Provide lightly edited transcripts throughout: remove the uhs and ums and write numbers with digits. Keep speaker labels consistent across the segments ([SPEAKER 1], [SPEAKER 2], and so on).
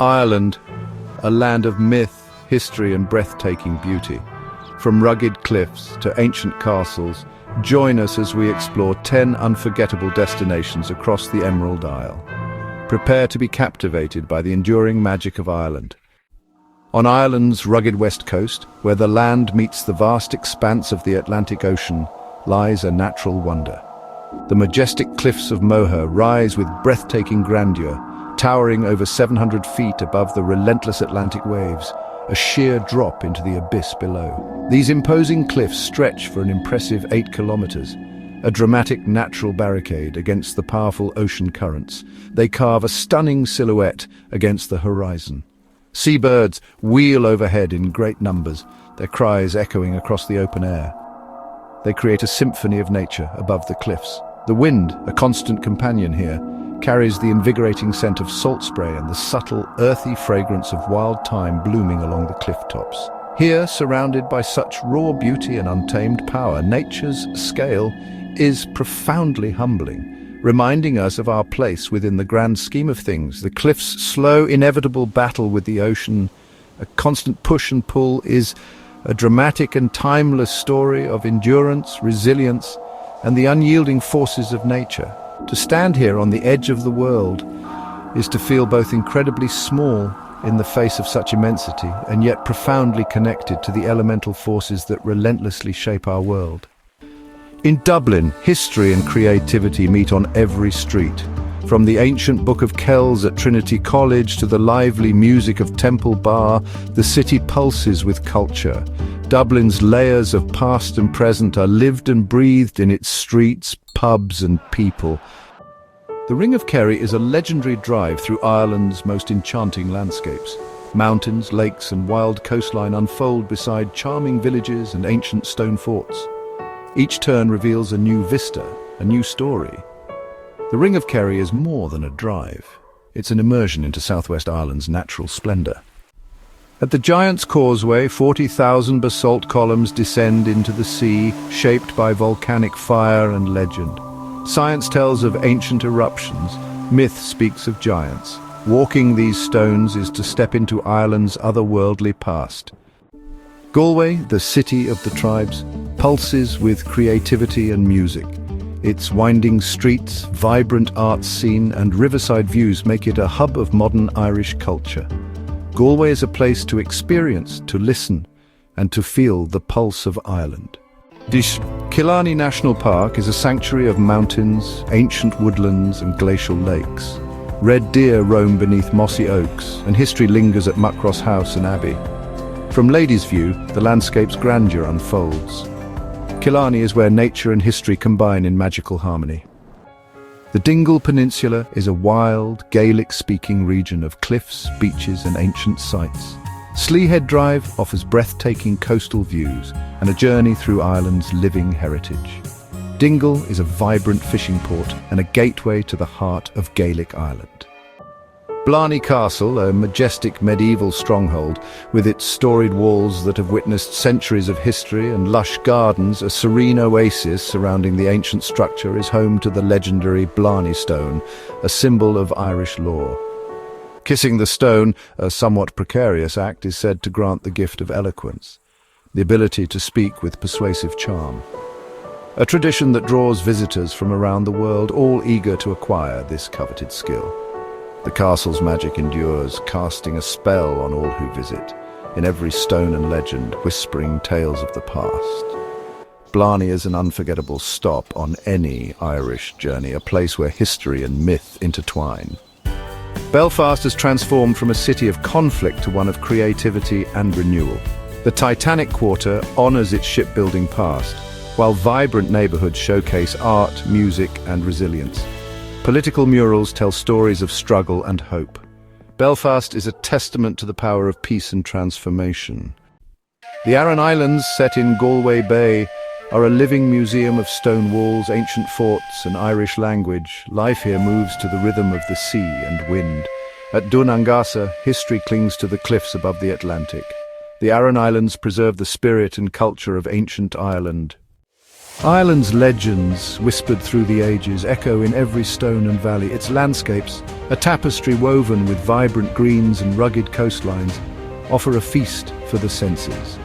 [SPEAKER 1] Ireland, a land of myth, history and breathtaking beauty. From rugged cliffs to ancient castles, join us as we explore 10 unforgettable destinations across the Emerald Isle. Prepare to be captivated by the enduring magic of Ireland. On Ireland's rugged west coast, where the land meets the vast expanse of the Atlantic Ocean, lies a natural wonder. The majestic Cliffs of Moher rise with breathtaking grandeur, towering over 700 feet above the relentless Atlantic waves, a sheer drop into the abyss below. These imposing cliffs stretch for an impressive 8 kilometers, a dramatic natural barricade against the powerful ocean currents. They carve a stunning silhouette against the horizon. Seabirds wheel overhead in great numbers, their cries echoing across the open air. They create a symphony of nature above the cliffs. The wind, a constant companion here, carries the invigorating scent of salt spray and the subtle, earthy fragrance of wild thyme blooming along the cliff tops. Here, surrounded by such raw beauty and untamed power, nature's scale is profoundly humbling, reminding us of our place within the grand scheme of things. The cliff's slow, inevitable battle with the ocean, a constant push and pull, is a dramatic and timeless story of endurance, resilience, and the unyielding forces of nature. To stand here on the edge of the world is to feel both incredibly small in the face of such immensity and yet profoundly connected to the elemental forces that relentlessly shape our world. In Dublin, history and creativity meet on every street. From the ancient Book of Kells at Trinity College to the lively music of Temple Bar, the city pulses with culture. Dublin's layers of past and present are lived and breathed in its streets, pubs and people. The Ring of Kerry is a legendary drive through Ireland's most enchanting landscapes. Mountains, lakes and wild coastline unfold beside charming villages and ancient stone forts. Each turn reveals a new vista, a new story. The Ring of Kerry is more than a drive. It's an immersion into Southwest Ireland's natural splendor. At the Giant's Causeway, 40,000 basalt columns descend into the sea, shaped by volcanic fire and legend. Science tells of ancient eruptions, myth speaks of giants. Walking these stones is to step into Ireland's otherworldly past. Galway, the city of the tribes, pulses with creativity and music. Its winding streets, vibrant art scene and riverside views make it a hub of modern Irish culture. Galway is a place to experience, to listen, and to feel the pulse of Ireland. Killarney National Park is a sanctuary of mountains, ancient woodlands and glacial lakes. Red deer roam beneath mossy oaks, and history lingers at Muckross House and Abbey. From Ladies' View, the landscape's grandeur unfolds. Killarney is where nature and history combine in magical harmony. The Dingle Peninsula is a wild, Gaelic-speaking region of cliffs, beaches and ancient sites. Sleehead Drive offers breathtaking coastal views and a journey through Ireland's living heritage. Dingle is a vibrant fishing port and a gateway to the heart of Gaelic Ireland. Blarney Castle, a majestic medieval stronghold, with its storied walls that have witnessed centuries of history and lush gardens, a serene oasis surrounding the ancient structure, is home to the legendary Blarney Stone, a symbol of Irish lore. Kissing the stone, a somewhat precarious act, is said to grant the gift of eloquence, the ability to speak with persuasive charm. A tradition that draws visitors from around the world, all eager to acquire this coveted skill. The castle's magic endures, casting a spell on all who visit, in every stone and legend whispering tales of the past. Blarney is an unforgettable stop on any Irish journey, a place where history and myth intertwine. Belfast has transformed from a city of conflict to one of creativity and renewal. The Titanic Quarter honors its shipbuilding past, while vibrant neighborhoods showcase art, music and resilience. Political murals tell stories of struggle and hope. Belfast is a testament to the power of peace and transformation. The Aran Islands, set in Galway Bay, are a living museum of stone walls, ancient forts and Irish language. Life here moves to the rhythm of the sea and wind. At Dunangasa, history clings to the cliffs above the Atlantic. The Aran Islands preserve the spirit and culture of ancient Ireland. Ireland's legends, whispered through the ages, echo in every stone and valley. Its landscapes, A tapestry woven with vibrant greens and rugged coastlines offer a feast for the senses.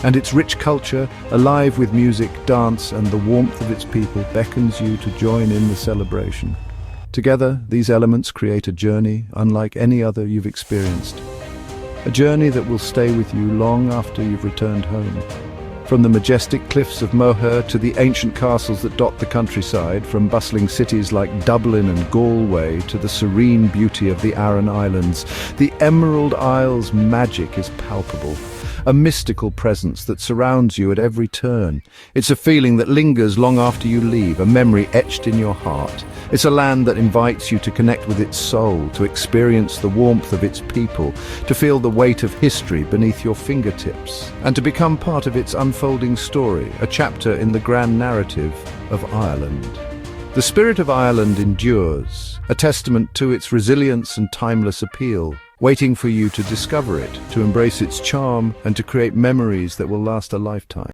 [SPEAKER 1] And its rich culture, alive with music, dance, and the warmth of its people, beckons you to join in the celebration. Together, these elements create a journey unlike any other you've experienced. A journey that will stay with you long after you've returned home. From the majestic Cliffs of Moher to the ancient castles that dot the countryside, from bustling cities like Dublin and Galway to the serene beauty of the Aran Islands, the Emerald Isle's magic is palpable. A mystical presence that surrounds you at every turn. It's a feeling that lingers long after you leave, a memory etched in your heart. It's a land that invites you to connect with its soul, to experience the warmth of its people, to feel the weight of history beneath your fingertips, and to become part of its unfolding story, a chapter in the grand narrative of Ireland. The spirit of Ireland endures, a testament to its resilience and timeless appeal, waiting for you to discover it, to embrace its charm, and to create memories that will last a lifetime.